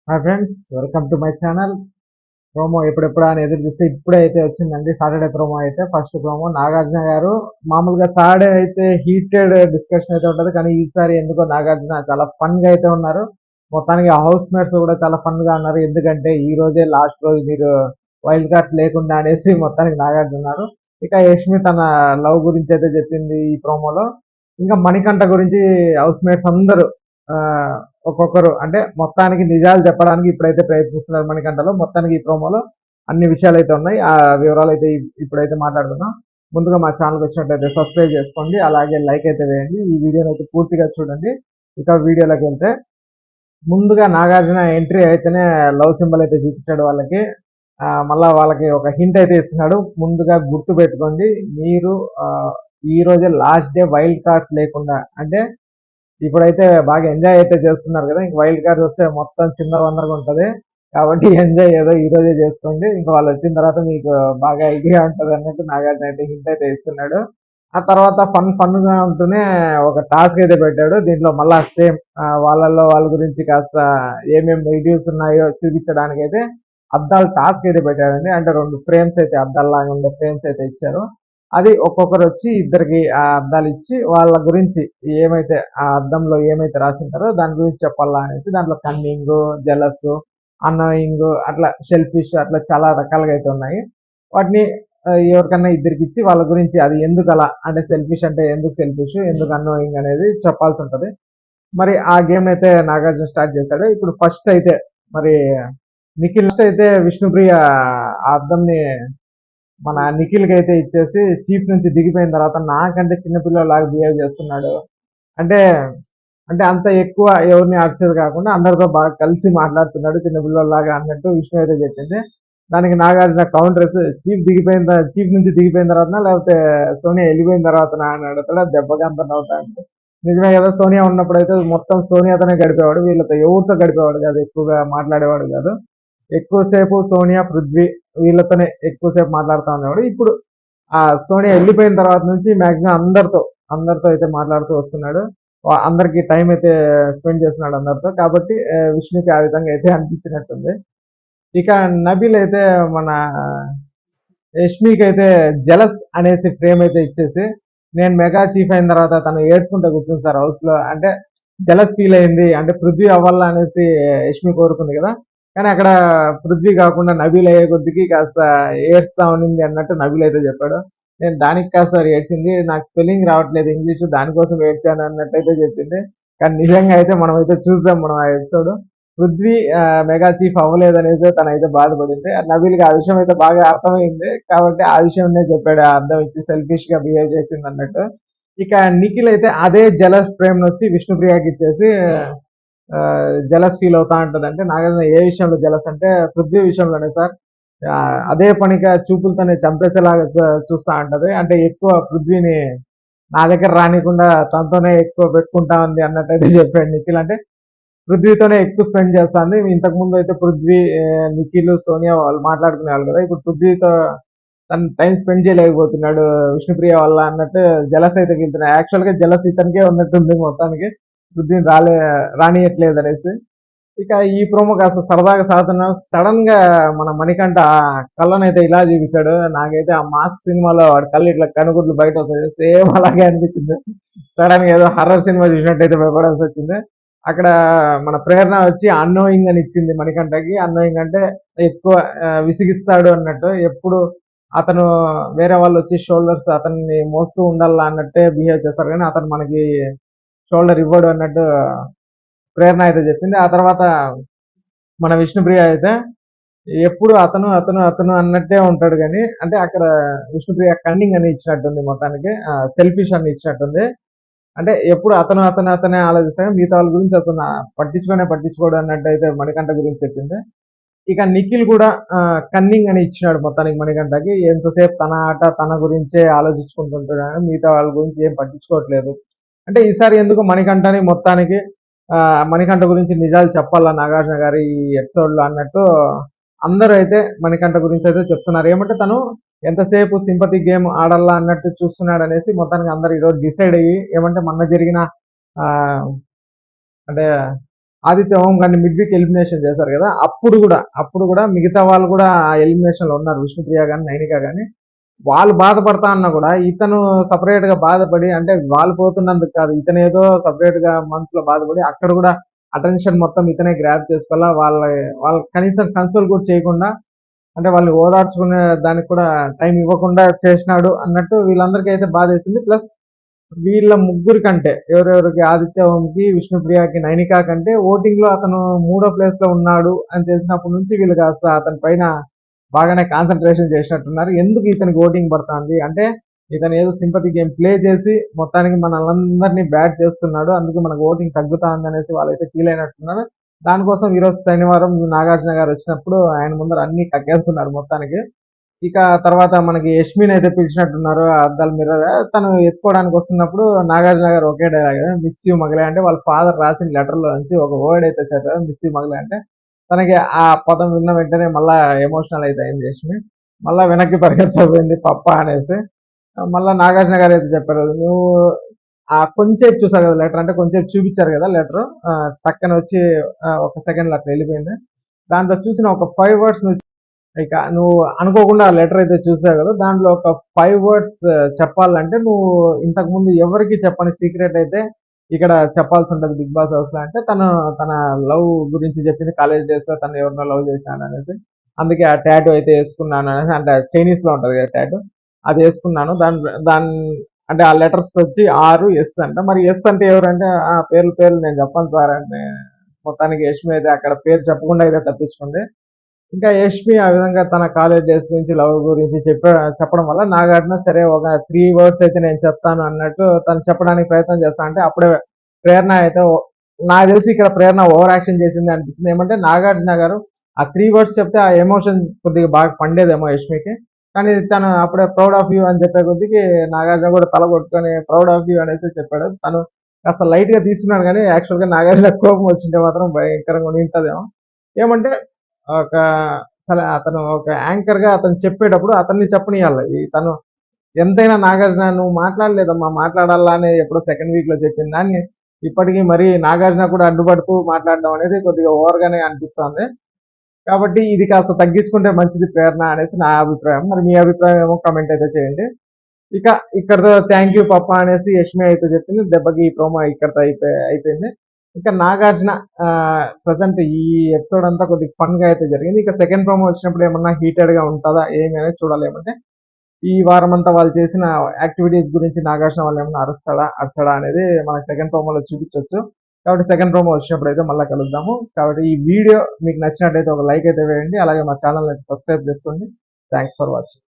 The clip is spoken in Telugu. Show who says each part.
Speaker 1: Hi friends, welcome to my channel. Promo ఎప్పుడెప్పుడా అని ఎదురు చూస్తే ఇప్పుడైతే వచ్చిందండి. సాటర్డే ప్రోమో అయితే ఫస్ట్ ప్రోమో నాగార్జున గారు. మామూలుగా సాటర్డే అయితే హీటెడ్ డిస్కషన్ అయితే ఉంటుంది, కానీ ఈసారి ఎందుకో నాగార్జున చాలా ఫన్ గా అయితే ఉన్నారు. మొత్తానికి హౌస్ మేట్స్ కూడా చాలా ఫన్ గా ఉన్నారు. ఎందుకంటే ఈ రోజే లాస్ట్ రోజు, మీరు వైల్డ్ కార్డ్స్ లేకుండా అనేసి మొత్తానికి నాగార్జున ఉన్నారు. ఇక యష్మి తన లవ్ గురించి అయితే చెప్పింది ఈ ప్రోమోలో. ఇంకా మణికంఠ గురించి హౌస్ మేట్స్ అందరూ ఆ, ఒక్కొక్కరు అంటే మొత్తానికి నిజాలు చెప్పడానికి ఇప్పుడైతే ప్రయత్నిస్తున్నారు మణికంఠలో. మొత్తానికి ఈ ప్రోమోలో అన్ని విషయాలు అయితే ఉన్నాయి. ఆ వివరాలు అయితే ఇప్పుడైతే మాట్లాడుకుందాం. ముందుగా మా ఛానల్కి వచ్చినట్లయితే సబ్స్క్రైబ్ చేసుకోండి, అలాగే లైక్ అయితే వేయండి, ఈ వీడియోని అయితే పూర్తిగా చూడండి. ఇక వీడియోలోకి వెళ్తే, ముందుగా నాగార్జున ఎంట్రీ అయితేనే లవ్ సింబల్ అయితే చూపించాడు వాళ్ళకి. మళ్ళా వాళ్ళకి ఒక హింట్ అయితే ఇస్తున్నాడు. ముందుగా గుర్తు పెట్టుకోండి, మీరు ఈ రోజే లాస్ట్ డే వైల్డ్ కార్డ్స్ లేకుండా. అంటే ఇప్పుడైతే బాగా ఎంజాయ్ అయితే చేస్తున్నారు కదా, ఇంక వైల్డ్ కార్డ్స్ వస్తే మొత్తం చిందర వందరగా ఉంటది. కాబట్టి ఎంజాయ్ ఏదో ఈ రోజే చేసుకోండి, ఇంకా వాళ్ళు వచ్చిన తర్వాత మీకు బాగా ఇదిగా ఉంటది అన్నట్టు నాగార్జున అయితే హింట్ అయితే ఇస్తున్నాడు. ఆ తర్వాత ఫన్ గా ఉంటూనే ఒక టాస్క్ అయితే పెట్టాడు. దీంట్లో మళ్ళా సేమ్ వాళ్ళల్లో వాళ్ళ గురించి కాస్త ఏమేమి నెగిటివ్స్ ఉన్నాయో చూపించడానికి అయితే అద్దాలు టాస్క్ అయితే పెట్టాడండి. అంటే 2 ఫ్రేమ్స్ అయితే, అద్దాల్లాగా ఉండే ఫ్రేమ్స్ అయితే ఇచ్చారు. అది ఒక్కొక్కరు వచ్చి ఇద్దరికి ఆ అద్దాలు ఇచ్చి వాళ్ళ గురించి ఏమైతే ఆ అద్దంలో ఏమైతే రాసింటారో దాని గురించి చెప్పాలా అనేసి, దాంట్లో కన్నింగ్, జెలస్, అన్నోయింగ్, అట్లా షెల్ఫిష్, అట్లా చాలా రకాలుగా అయితే ఉన్నాయి. వాటిని ఎవరికన్నా ఇద్దరికి ఇచ్చి వాళ్ళ గురించి అది ఎందుకు అలా, అంటే సెల్ఫిష్ అంటే ఎందుకు సెల్ఫిష్, ఎందుకు అన్నోయింగ్ అనేది చెప్పాల్సి ఉంటది. మరి ఆ గేమ్ అయితే నాగార్జున స్టార్ట్ చేశాడు. ఇప్పుడు ఫస్ట్ అయితే మరి నిఖిల్ అయితే విష్ణుప్రియ ఆ అద్దంని మన నిఖిల్ కి అయితే ఇచ్చేసి చీఫ్ నుంచి దిగిపోయిన తర్వాత నాకంటే చిన్నపిల్లలాగా బిహేవ్ చేస్తున్నాడు. అంటే అంటే అంత ఎక్కువ ఎవరిని అరిచేది కాకుండా అందరితో బాగా కలిసి మాట్లాడుతున్నాడు చిన్నపిల్లలాగా అన్నట్టు విష్ణు అయితే చెప్పింది. దానికి నాగార్జున కౌంటర్స్, చీఫ్ నుంచి దిగిపోయిన తర్వాత లేకపోతే సోనియా వెళ్ళిపోయిన తర్వాత అని అడుగుతాడు. దెబ్బగా అంత నవ్వుతా అంటే, నిజమే కదా, సోనియా ఉన్నప్పుడు అయితే మొత్తం సోనియాతోనే గడిపేవాడు, వీళ్ళతో ఎవరితో గడిపేవాడు కాదు, ఎక్కువగా మాట్లాడేవాడు కాదు. ఎక్కువసేపు సోనియా, పృథ్వీ వీళ్ళతోనే ఎక్కువసేపు మాట్లాడుతూ ఉండేవాడు. ఇప్పుడు ఆ సోనియా వెళ్ళిపోయిన తర్వాత నుంచి మాక్సిమం అందరితో అయితే మాట్లాడుతూ వస్తున్నాడు. అందరికి టైం అయితే స్పెండ్ చేస్తున్నాడు అందరితో. కాబట్టి విష్ణుకి ఆ విధంగా అయితే అనిపించినట్టుంది. ఇక నబిల్ అయితే మన యష్మికి అయితే జలస్ అనేసి ఫ్రేమ్ అయితే ఇచ్చేసి, నేను మెగా చీఫ్ అయిన తర్వాత తను ఏడ్చుకుంటూ కూర్చుంది సార్ హౌస్ లో, అంటే జలస్ ఫీల్ అయింది, అంటే పృథ్వీ అవ్వాలా అనేసి యష్మి కోరుకుంది కదా, కానీ అక్కడ పృథ్వీ కాకుండా నబీల్ అయ్యే కొద్దికి కాస్త ఏడ్స్తా ఉన్నింది అన్నట్టు నబీల్ అయితే చెప్పాడు. నేను దానికి కాదు సార్ ఏడ్చింది, నాకు స్పెల్లింగ్ రావట్లేదు ఇంగ్లీష్, దానికోసం ఏడ్చాను అన్నట్టు అయితే చెప్పింది. కానీ నిజంగా అయితే మనం అయితే చూద్దాం మనం ఆ ఎపిసోడ్. పృథ్వీ మెగా చీఫ్ అవ్వలేదనేసి తనైతే బాధపడింది. నబీల్కి ఆ విషయం అయితే బాగా అర్థమైంది, కాబట్టి ఆ విషయం చెప్పాడు, ఆ అర్థం ఇచ్చి సెల్ఫిష్ గా బిహేవ్ చేసింది అన్నట్టు. ఇక నిఖిల్ అయితే అదే జలస్ ప్రేమ్ వచ్చి విష్ణుప్రియకి ఇచ్చేసి జలస్ ఫీల్ అవుతా ఉంటది. అంటే నాగార్జున ఏ విషయంలో జలస్ అంటే పృథ్వీ విషయంలోనే సార్. అదే పనిగా చూపులతోనే చంపేసేలాగా చూస్తా ఉంటది. అంటే ఎక్కువ పృథ్వీని నా దగ్గర రానికుండా తనతోనే ఎక్కువ పెట్టుకుంటా ఉంది అన్నట్టయితే చెప్పాడు నిఖిల్. అంటే పృథ్వీతోనే ఎక్కువ స్పెండ్ చేస్తాంది. ఇంతకు ముందు అయితే పృథ్వీ, నిఖిల్, సోనియా వాళ్ళు మాట్లాడుకునే వాళ్ళు కదా, ఇప్పుడు పృథ్వీతో తను టైం స్పెండ్ చేయలేకపోతున్నాడు విష్ణుప్రియ వల్ల అన్నట్టు జలస్ అయితే గెలుతున్నాయి. యాక్చువల్ గా జలస్ ఇతనికే ఉన్నట్టుంది మొత్తానికి, పృథ్వీని రానియట్లేదు అనేసి. ఇక ఈ ప్రోమో కాస్త సరదాగా సాగుతున్నాం. సడన్ గా మన మణికంఠ కళ్ళనైతే ఇలా చూపించాడు. నాకైతే ఆ మాస్క్ సినిమాలో వాడి కళ్ళు ఇట్లా కనుగుడ్లు బయట వస్తాయి, సేమ్ అలాగే అనిపించింది. సడన్ గా ఏదో హర్రర్ సినిమా చూసినట్టయితే భయపడాల్సి వచ్చింది. అక్కడ మన ప్రేరణ వచ్చి అన్నోయింగ్ అని ఇచ్చింది మణికంఠకి. అన్నోయింగ్ అంటే ఎక్కువ విసిగిస్తాడు అన్నట్టు, ఎప్పుడు అతను వేరే వాళ్ళు వచ్చి షోల్డర్స్ అతన్ని మోస్తూ ఉండాలా అన్నట్టే బిహేవ్ చేస్తారు, కానీ అతను మనకి షోల్డర్ ఇవ్వడు అన్నట్టు ప్రేరణ అయితే చెప్పింది. ఆ తర్వాత మన విష్ణుప్రియ అయితే ఎప్పుడు అతను అతను అతను అన్నట్టే ఉంటాడు, కానీ అంటే అక్కడ విష్ణుప్రియ కన్నింగ్ అని ఇచ్చినట్టుంది, మొత్తానికి సెల్ఫిష్ అని ఇచ్చినట్టుంది. అంటే ఎప్పుడు అతను అతను అతనే ఆలోచిస్తాడు, మిగతా వాళ్ళ గురించి అతను పట్టించుకోడు అన్నట్టు అయితే మణికంఠ గురించి చెప్పింది. ఇక నిఖిల్ కూడా కన్నింగ్ అని ఇచ్చినాడు మొత్తానికి మణికంఠకి. ఎంతసేపు తన ఆట తన గురించే ఆలోచించుకుంటుంటాడు, మిగతా వాళ్ళ గురించి ఏం పట్టించుకోవట్లేదు. అంటే ఈసారి ఎందుకు మణికంఠని మొత్తానికి మణికంఠ గురించి నిజాలు చెప్పాలా నాగార్జున గారు ఈ ఎపిసోడ్ లో అన్నట్టు అందరూ అయితే మణికంఠ గురించి అయితే చెప్తున్నారు. ఏమంటే తను ఎంతసేపు సింపతి గేమ్ ఆడాలా అన్నట్టు చూస్తున్నాడు అనేసి మొత్తానికి అందరు ఈరోజు డిసైడ్ అయ్యి, ఏమంటే మొన్న జరిగిన ఆ అంటే ఆదిత్య ఓం గారిని మిడ్ వీక్ ఎలిమినేషన్ చేశారు కదా, అప్పుడు కూడా మిగతా వాళ్ళు కూడా ఆ ఎలిమినేషన్ లో ఉన్నారు, విష్ణుప్రియ గాని నైనిక గాని. వాళ్ళు బాధపడతా అన్నా కూడా ఇతను సపరేట్ గా బాధపడి, అంటే వాళ్ళు పోతున్నందుకు కాదు, ఇతను ఏదో సపరేట్ గా మనసులో బాధపడి అక్కడ కూడా అటెన్షన్ మొత్తం ఇతనే గ్రాప్ చేసుకోవాలా, వాళ్ళ కనీసం కన్సోల్ కూడా చేయకుండా, అంటే వాళ్ళని ఓదార్చుకునే దానికి కూడా టైం ఇవ్వకుండా చేసినాడు అన్నట్టు వీళ్ళందరికీ అయితే బాధ వేసింది. ప్లస్ వీళ్ళ ముగ్గురి కంటే ఎవరెవరికి, ఆదిత్య ఓంకి, విష్ణుప్రియకి, నైనికా కంటే ఓటింగ్ లో అతను 3వ ప్లేస్ లో ఉన్నాడు అని తెలిసినప్పటి నుంచి వీళ్ళు కాస్త అతని పైన బాగానే కాన్సన్ట్రేషన్ చేసినట్టున్నారు. ఎందుకు ఇతనికి ఓటింగ్ పడుతుంది అంటే, ఇతను ఏదో సింపతి గేమ్ ప్లే చేసి మొత్తానికి మనల్ని బ్యాట్ చేస్తున్నాడు, అందుకే మనకు ఓటింగ్ తగ్గుతుంది అనేసి వాళ్ళైతే ఫీల్ అయినట్టున్నారు. దానికోసం ఈరోజు శనివారం నాగార్జున గారు వచ్చినప్పుడు ఆయన ముందర అన్ని కక్కేస్తున్నారు మొత్తానికి. ఇక తర్వాత మనకి యష్మిని అయితే పిలిచినట్టున్నారు అద్దాల మిర్రర్, తను ఎత్తుకోవడానికి వస్తున్నప్పుడు నాగార్జున గారు ఒకే డైలాగ్, మిస్ యూ మగలే అంటే, వాళ్ళ ఫాదర్ రాసిన లెటర్ లో నుంచి ఒక వర్డ్ అయితే చదివారు, మిస్ యూ మగలే అంటే. తనకి ఆ పదం విన్న వెంటనే మళ్ళా ఎమోషనల్ అయితే అయింది యష్మి, మళ్ళా వెనక్కి పరిగెత్తపోయింది పప్ప అనేసి. మళ్ళా నాగార్జున గారు అయితే చెప్పారు, నువ్వు ఆ కొంచెం చూసావు కదా లెటర్, అంటే కొంచెం చూపించారు కదా లెటర్, పక్కన వచ్చి ఒక సెకండ్ అట్లా వెళ్ళిపోయింది. దాంట్లో చూసిన ఒక 5 వర్డ్స్ నువ్వు, ఇక నువ్వు అనుకోకుండా ఆ లెటర్ అయితే చూసావు కదా, దాంట్లో ఒక 5 వర్డ్స్ చెప్పాలంటే నువ్వు ఇంతకు ముందు ఎవరికి చెప్పని సీక్రెట్ అయితే ఇక్కడ చెప్పాల్సి ఉంటుంది బిగ్ బాస్ హౌస్ లో. అంటే తన లవ్ గురించి చెప్పింది, కాలేజ్ డేస్ లో తను ఎవరినో లవ్ చేశాను అనేసి, అందుకే ఆ టాటూ అయితే వేసుకున్నాను అనేసి, అంటే చైనీస్ లో ఉంటది కదా టాటూ, అది వేసుకున్నాను. దాని అంటే ఆ లెటర్స్ వచ్చి 6 ఎస్ అంట. మరి ఎస్ అంటే ఎవరంటే, ఆ పేర్లు నేను చెప్పను సార్ అంటే, మొత్తానికి యష్మి అయితే అక్కడ పేరు చెప్పకుండా అయితే తప్పించుకుంది. ఇంకా యష్మి ఆ విధంగా తన కాలేజ్ డేస్ గురించి, లవ్ గురించి చెప్పడం వల్ల నాగార్జున సరే ఒక 3 వర్డ్స్ అయితే నేను చెప్తాను అన్నట్టు తను చెప్పడానికి ప్రయత్నం చేస్తా అంటే, అప్పుడే ప్రేరణ అయితే నాకు తెలిసి ఇక్కడ ప్రేరణ ఓవర్ యాక్షన్ చేసింది అనిపిస్తుంది. ఏమంటే నాగార్జున గారు ఆ 3 వర్డ్స్ చెప్తే ఆ ఎమోషన్ కొద్దిగా బాగా పండేదేమో యష్మికి, కానీ తను అప్పుడే ప్రౌడ్ ఆఫ్ యూ అని చెప్పే కొద్దికి నాగార్జున కూడా తల కొట్టుకొని ప్రౌడ్ ఆఫ్ యూ అనేసి చెప్పాడు. తను కాస్త లైట్ గా తీసుకున్నాడు, కానీ యాక్చువల్ గా నాగార్జున కోపం వచ్చింటే మాత్రం భయంకరంగా ఉంటదేమో. ఏమంటే ఒక అతను ఒక యాంకర్ గా అతను చెప్పేటప్పుడు అతన్ని చెప్పనియాలి. తను ఎంతైనా నాగార్జున నువ్వు మాట్లాడలేదమ్మా, మాట్లాడాలా అని ఎప్పుడో సెకండ్ వీక్ లో చెప్పిన దాన్ని ఇప్పటికీ మరి నాగార్జున కూడా అడ్డుపడుతూ మాట్లాడడం అనేది కొద్దిగా ఓవర్ గానే అనిపిస్తుంది. కాబట్టి ఇది కాస్త తగ్గించుకుంటే మంచిది ప్రేరణ అనేసి నా అభిప్రాయం. మరి మీ అభిప్రాయం ఏమో కామెంట్ అయితే చేయండి. ఇక ఇక్కడతో థ్యాంక్ యూ పప్ప అనేసి యష్మి అయితే చెప్పింది. దెబ్బకి ఈ ప్రోమో ఇక్కడతో అయిపోయింది. ఇంకా నాగార్జున ప్రజెంట్ ఈ ఎపిసోడ్ అంతా కొద్దిగా ఫన్ గా అయితే జరిగింది. ఇక సెకండ్ ప్రోమో వచ్చినప్పుడు ఏమన్నా హీటెడ్ గా ఉంటుందా ఏమి అనేది చూడాలి. ఏమంటే ఈ వారం అంతా వాళ్ళు చేసిన యాక్టివిటీస్ గురించి నాగార్జున వాళ్ళు ఏమన్నా అరచడా అనేది మనకి సెకండ్ ప్రోమోలో చూపించవచ్చు. కాబట్టి సెకండ్ ప్రోమో వచ్చినప్పుడు అయితే మళ్ళీ కలుద్దాము. కాబట్టి ఈ వీడియో మీకు నచ్చినట్టయితే ఒక లైక్ అయితే వేయండి, అలాగే మా ఛానల్ అయితే సబ్స్క్రైబ్ చేసుకోండి. Thanks for watching.